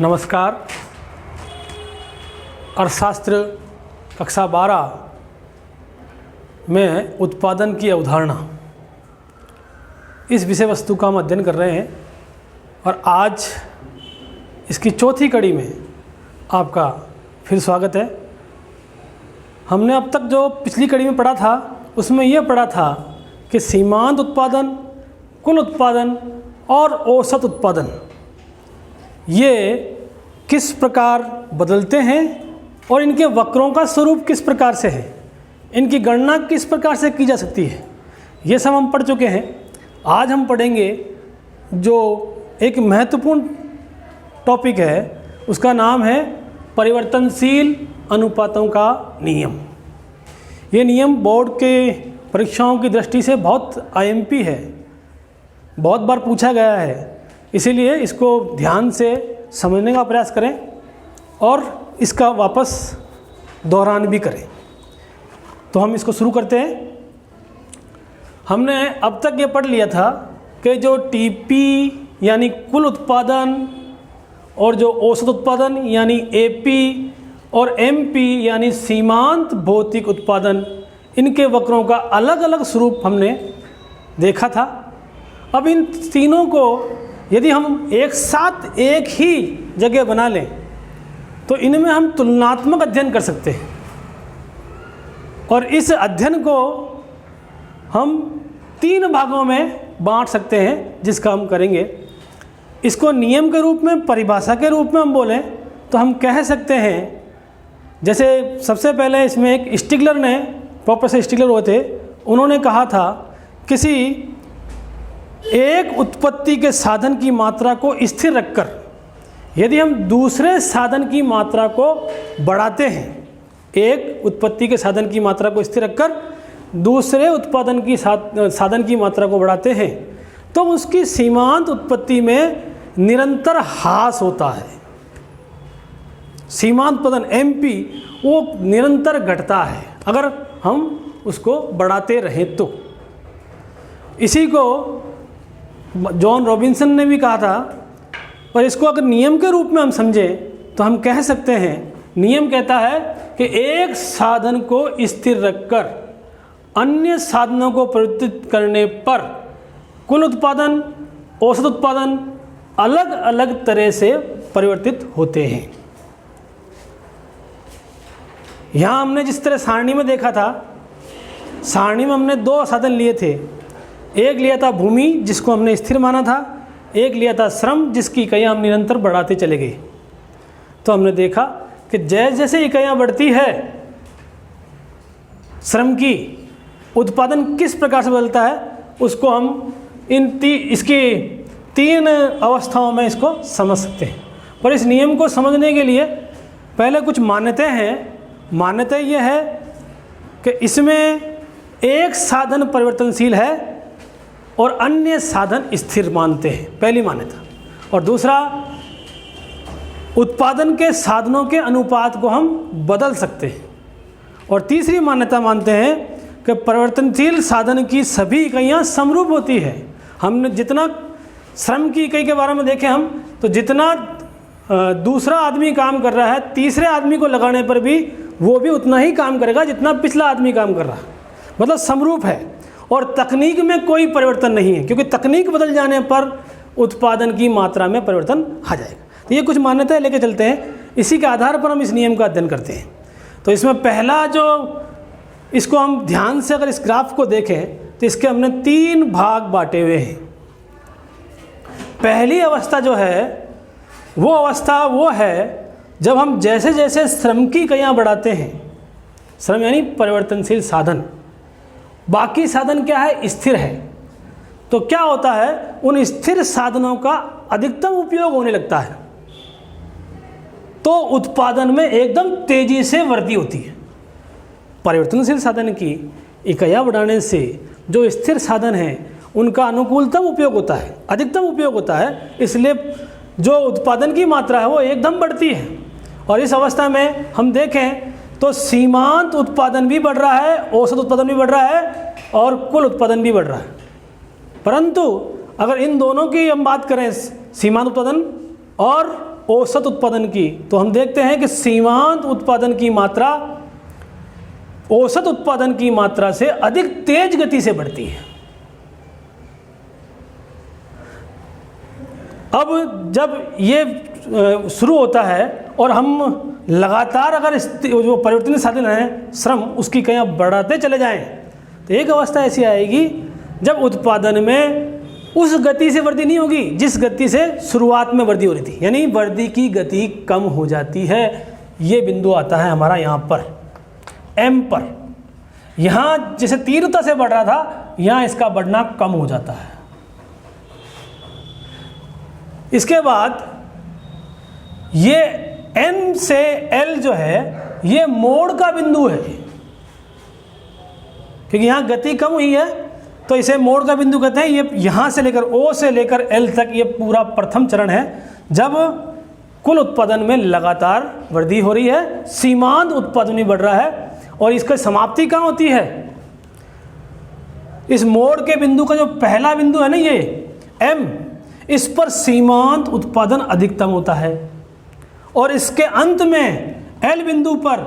नमस्कार। अर्थशास्त्र कक्षा 12 में उत्पादन की अवधारणा, इस विषय वस्तु का हम अध्ययन कर रहे हैं और आज इसकी चौथी कड़ी में आपका फिर स्वागत है। हमने अब तक जो पिछली कड़ी में पढ़ा था उसमें यह पढ़ा था कि सीमांत उत्पादन, कुल उत्पादन और औसत उत्पादन ये किस प्रकार बदलते हैं और इनके वक्रों का स्वरूप किस प्रकार से है, इनकी गणना किस प्रकार से की जा सकती है, ये सब हम पढ़ चुके हैं। आज हम पढ़ेंगे जो एक महत्वपूर्ण टॉपिक है, उसका नाम है परिवर्तनशील अनुपातों का नियम। ये नियम बोर्ड के परीक्षाओं की दृष्टि से बहुत आईएमपी है, बहुत बार पूछा गया है, इसीलिए इसको ध्यान से समझने का प्रयास करें और इसका वापस दोहरान भी करें। तो हम इसको शुरू करते हैं। हमने अब तक ये पढ़ लिया था कि जो टीपी यानी कुल उत्पादन और जो औसत उत्पादन यानी एपी और एमपी यानी सीमांत भौतिक उत्पादन, इनके वक्रों का अलग अलग स्वरूप हमने देखा था। अब इन तीनों को यदि हम एक साथ एक ही जगह बना लें तो इनमें हम तुलनात्मक अध्ययन कर सकते हैं और इस अध्ययन को हम 3 भागों में बांट सकते हैं, जिसका हम करेंगे। इसको नियम के रूप में, परिभाषा के रूप में हम बोलें तो हम कह सकते हैं, जैसे सबसे पहले इसमें एक स्टिगलर ने, प्रोफेसर स्टिगलर हुए थे, उन्होंने कहा था किसी एक उत्पत्ति के साधन की मात्रा को स्थिर रखकर यदि हम दूसरे साधन की मात्रा को बढ़ाते हैं, एक उत्पत्ति के साधन की मात्रा को स्थिर रखकर दूसरे उत्पादन की साधन की मात्रा को बढ़ाते हैं तो उसकी सीमांत उत्पत्ति में निरंतर ह्रास होता है। सीमांत उत्पादन एमपी वो निरंतर घटता है अगर हम उसको बढ़ाते रहें तो। इसी को जॉन रॉबिन्सन ने भी कहा था, पर इसको अगर नियम के रूप में हम समझें तो हम कह सकते हैं, नियम कहता है कि एक साधन को स्थिर रखकर अन्य साधनों को परिवर्तित करने पर कुल उत्पादन, औसत उत्पादन अलग अलग तरह से परिवर्तित होते हैं। यहाँ हमने जिस तरह सारणी में देखा था, सारणी में हमने 2 साधन लिए थे। एक लिया था भूमि, जिसको हमने स्थिर माना था, एक लिया था श्रम, जिसकी इकाइयाँ हम निरंतर बढ़ाते चले गए। तो हमने देखा कि जैसे जैसे इकाइयाँ बढ़ती है श्रम की, उत्पादन किस प्रकार से बदलता है, उसको हम इसकी 3 अवस्थाओं में इसको समझ सकते हैं। पर इस नियम को समझने के लिए पहले कुछ मान्यताएं हैं। मान्यता यह है कि इसमें एक साधन परिवर्तनशील है और अन्य साधन स्थिर मानते हैं, पहली मान्यता। और दूसरा, उत्पादन के साधनों के अनुपात को हम बदल सकते हैं। और तीसरी मान्यता मानते हैं कि परिवर्तनशील साधन की सभी इकाइयाँ समरूप होती है। हमने जितना श्रम की इकाई के बारे में देखें हम, तो जितना दूसरा आदमी काम कर रहा है, तीसरे आदमी को लगाने पर भी वो भी उतना ही काम करेगा जितना पिछला आदमी काम कर रहा है, मतलब समरूप है। और तकनीक में कोई परिवर्तन नहीं है, क्योंकि तकनीक बदल जाने पर उत्पादन की मात्रा में परिवर्तन आ जाएगा। तो ये कुछ मान्यताएं लेके चलते हैं, इसी के आधार पर हम इस नियम का अध्ययन करते हैं। तो इसमें पहला जो, इसको हम ध्यान से अगर इस ग्राफ को देखें तो इसके हमने 3 भाग बांटे हुए हैं। पहली अवस्था जो है वो अवस्था वो है जब हम जैसे जैसे श्रम की इकाइयाँ बढ़ाते हैं, श्रम यानी परिवर्तनशील साधन, बाकी साधन क्या है, स्थिर है, तो क्या होता है, उन स्थिर साधनों का अधिकतम उपयोग होने लगता है, तो उत्पादन में एकदम तेजी से वृद्धि होती है। परिवर्तनशील साधन की इकाइयाँ बढ़ाने से जो स्थिर साधन हैं उनका अनुकूलतम उपयोग होता है, अधिकतम उपयोग होता है, इसलिए जो उत्पादन की मात्रा है वो एकदम बढ़ती है। और इस अवस्था में हम देखें तो सीमांत उत्पादन भी बढ़ रहा है, औसत उत्पादन भी बढ़ रहा है और कुल उत्पादन भी बढ़ रहा है। परंतु अगर इन दोनों की हम बात करें, सीमांत उत्पादन और औसत उत्पादन की, तो हम देखते हैं कि सीमांत उत्पादन की मात्रा औसत उत्पादन की मात्रा से अधिक तेज गति से बढ़ती है। अब जब ये शुरू होता है और हम लगातार अगर जो परिवर्तनीय साधन है श्रम, उसकी कहीं बढ़ाते चले जाएं, तो एक अवस्था ऐसी आएगी जब उत्पादन में उस गति से वृद्धि नहीं होगी जिस गति से शुरुआत में वृद्धि हो रही थी, यानी वृद्धि की गति कम हो जाती है। ये बिंदु आता है हमारा यहाँ पर M पर। यहाँ जैसे तीव्रता से बढ़ रहा था, यहाँ इसका बढ़ना कम हो जाता है। इसके बाद ये N से L जो है ये मोड़ का बिंदु है, क्योंकि यहाँ गति कम हुई है तो इसे मोड़ का बिंदु कहते हैं। ये यहाँ से लेकर O से लेकर L तक ये पूरा प्रथम चरण है जब कुल उत्पादन में लगातार वृद्धि हो रही है, सीमांत उत्पादन भी बढ़ रहा है। और इसका समाप्ति कहाँ होती है? इस मोड़ के बिंदु का जो पहला बिंदु है ना ये M, इस पर सीमांत उत्पादन अधिकतम होता है और इसके अंत में L बिंदु पर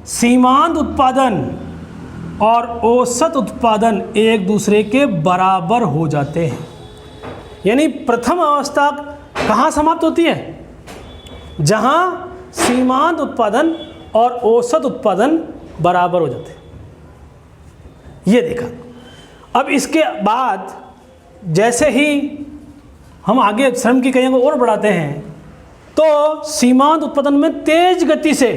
सीमांत उत्पादन और औसत उत्पादन एक दूसरे के बराबर हो जाते हैं। यानी प्रथम अवस्था कहाँ समाप्त होती है? जहाँ सीमांत उत्पादन और औसत उत्पादन बराबर हो जाते हैं। ये देखा। अब इसके बाद जैसे ही हम आगे श्रम की इकाइयों को और बढ़ाते हैं तो सीमांत उत्पादन में तेज गति से,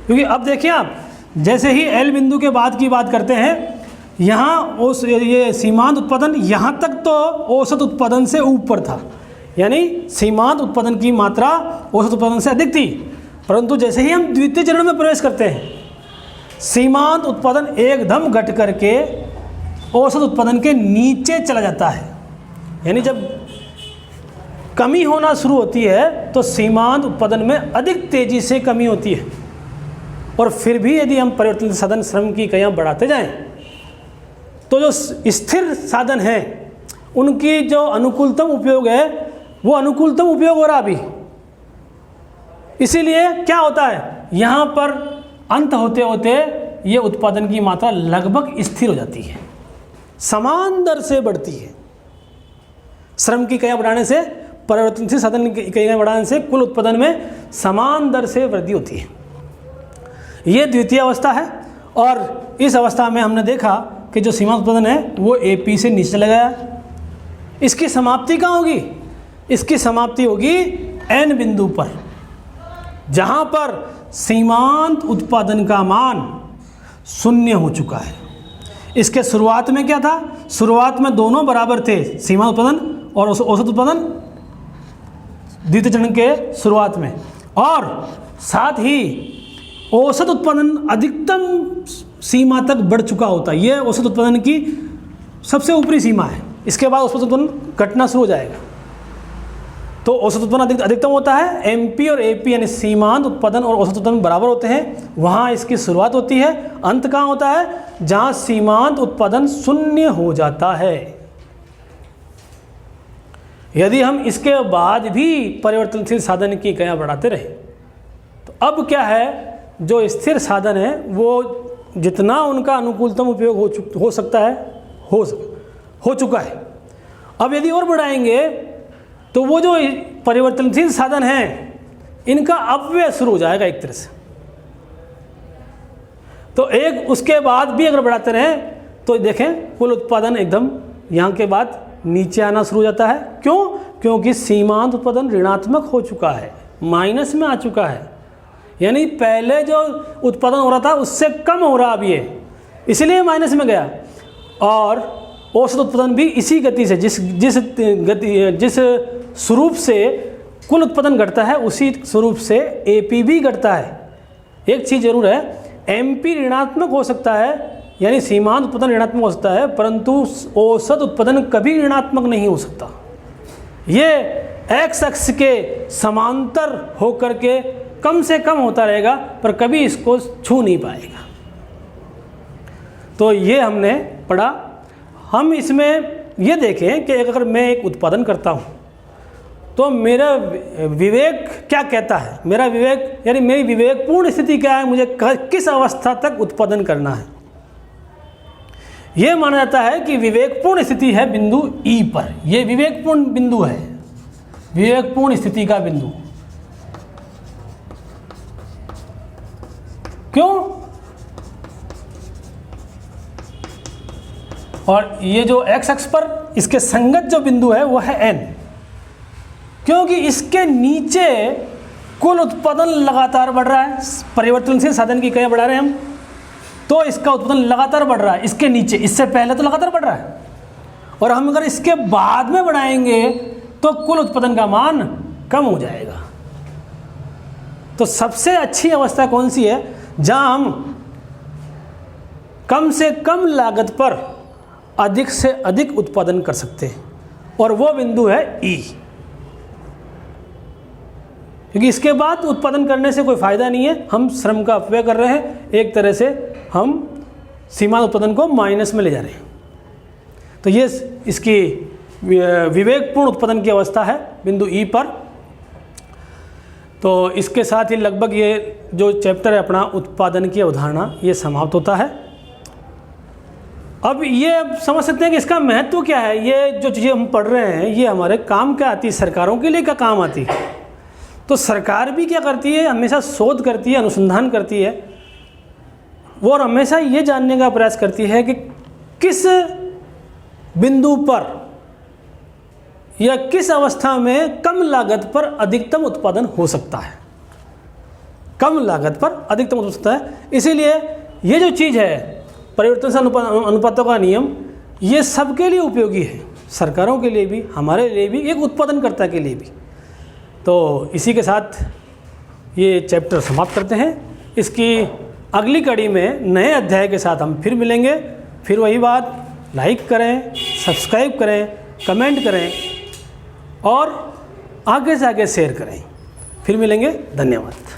क्योंकि अब देखिए आप जैसे ही L बिंदु के बाद की बात करते हैं, यहाँ ये सीमांत उत्पादन यहाँ तक तो औसत उत्पादन से ऊपर था, यानी सीमांत उत्पादन की मात्रा औसत उत्पादन से अधिक थी। परंतु जैसे ही हम द्वितीय चरण में प्रवेश करते हैं, सीमांत उत्पादन एकदम घट करके औसत उत्पादन के नीचे चला जाता है। यानी जब कमी होना शुरू होती है तो सीमांत उत्पादन में अधिक तेजी से कमी होती है। और फिर भी यदि हम परिवर्तनीय साधन श्रम की इकाइयाँ बढ़ाते जाएं तो जो स्थिर साधन हैं उनकी जो अनुकूलतम उपयोग है वो अनुकूलतम उपयोग हो रहा अभी। इसीलिए क्या होता है, यहाँ पर अंत होते होते ये उत्पादन की मात्रा लगभग स्थिर हो जाती है, समान दर से बढ़ती है। श्रम की इकाइयाँ बढ़ाने से, परिवर्तनशील साधन की इकाइयाँ बढ़ाने से कुल उत्पादन में समान दर से वृद्धि होती है। ये द्वितीय अवस्था है और इस अवस्था में हमने देखा कि जो सीमांत उत्पादन है वो AP से नीचे चला गया। इसकी समाप्ति कहाँ होगी? इसकी समाप्ति होगी N बिंदु पर, जहाँ पर सीमांत उत्पादन का मान 0 हो चुका है। इसके शुरुआत में क्या था? शुरुआत में दोनों बराबर थे, सीमांत उत्पादन और औसत उत्पादन द्वितीय चरण के शुरुआत में, और साथ ही औसत उत्पादन अधिकतम सीमा तक बढ़ चुका होता है। ये औसत उत्पादन की सबसे ऊपरी सीमा है। इसके बाद औसत उत्पादन घटना शुरू हो जाएगा। तो औसत उत्पादन अधिकतम होता है, MP और AP यानी सीमांत उत्पादन और औसत उत्पादन बराबर होते हैं, वहाँ इसकी शुरुआत होती है। अंत कहाँ होता है? जहाँ सीमांत उत्पादन 0 हो जाता है। यदि हम इसके बाद भी परिवर्तनशील साधन की इकाइयाँ बढ़ाते रहे तो अब क्या है, जो स्थिर साधन है वो जितना उनका अनुकूलतम उपयोग हो सकता है हो चुका है। अब यदि और बढ़ाएंगे तो वो जो परिवर्तनशील साधन हैं इनका अपव्यय शुरू हो जाएगा एक तरह से। तो एक उसके बाद भी अगर बढ़ाते रहें तो देखें कुल उत्पादन एकदम यहाँ के बाद नीचे आना शुरू हो जाता है। क्यों? क्योंकि सीमांत उत्पादन ऋणात्मक हो चुका है, माइनस में आ चुका है। यानी पहले जो उत्पादन हो रहा था उससे कम हो रहा अब ये, इसलिए माइनस में गया। और औसत उत्पादन भी इसी गति से, जिस स्वरूप से कुल उत्पादन घटता है उसी स्वरूप से AP भी घटता है। एक चीज़ जरूर है, MP ऋणात्मक हो सकता है, यानी सीमांत उत्पादन ऋणात्मक हो सकता है, परंतु औसत उत्पादन कभी ऋणात्मक नहीं हो सकता। ये X अक्ष के समांतर होकर के कम से कम होता रहेगा पर कभी इसको छू नहीं पाएगा। तो ये हमने पढ़ा। हम इसमें ये देखें कि अगर मैं एक उत्पादन करता हूँ तो मेरा विवेक क्या कहता है, मेरा विवेक यानी मेरी विवेकपूर्ण स्थिति क्या है, मुझे किस अवस्था तक उत्पादन करना है। यह माना जाता है कि विवेकपूर्ण स्थिति है बिंदु ई पर। यह विवेकपूर्ण बिंदु है, विवेकपूर्ण स्थिति का बिंदु। क्यों? और ये जो x अक्ष पर इसके संगत जो बिंदु है वो है n, क्योंकि इसके नीचे कुल उत्पादन लगातार बढ़ रहा है। परिवर्तनशील साधन की इकाइयाँ बढ़ा रहे हैं हम, तो इसका उत्पादन लगातार बढ़ रहा है। इसके नीचे, इससे पहले तो लगातार बढ़ रहा है, और हम अगर इसके बाद में बढ़ाएंगे तो कुल उत्पादन का मान कम हो जाएगा। तो सबसे अच्छी अवस्था कौन सी है? जहां हम कम से कम लागत पर अधिक से अधिक उत्पादन कर सकते हैं, और वो बिंदु है ई। क्योंकि इसके बाद उत्पादन करने से कोई फायदा नहीं है, हम श्रम का अपव्यय कर रहे हैं, एक तरह से हम सीमांत उत्पादन को माइनस में ले जा रहे हैं। तो ये इसकी विवेकपूर्ण उत्पादन की अवस्था है बिंदु ई पर। तो इसके साथ ही लगभग ये जो चैप्टर है अपना उत्पादन की अवधारणा, ये समाप्त होता है। अब ये समझ सकते हैं कि इसका महत्व क्या है। ये जो चीज़ें हम पढ़ रहे हैं ये हमारे काम क्या आती है, सरकारों के लिए क्या काम आती है। तो सरकार भी क्या करती है, हमेशा शोध करती है, अनुसंधान करती है, वो और हमेशा ये जानने का प्रयास करती है कि किस बिंदु पर या किस अवस्था में कम लागत पर अधिकतम उत्पादन हो सकता है, कम लागत पर अधिकतम हो सकता है। इसीलिए ये जो चीज़ है परिवर्तनशील अनुपातों का नियम, ये सबके लिए उपयोगी है, सरकारों के लिए भी, हमारे लिए भी, एक उत्पादनकर्ता के लिए भी। तो इसी के साथ ये चैप्टर समाप्त करते हैं। इसकी अगली कड़ी में नए अध्याय के साथ हम फिर मिलेंगे। फिर वही बात, लाइक करें, सब्सक्राइब करें, कमेंट करें और आगे से आगे शेयर करें। फिर मिलेंगे। धन्यवाद।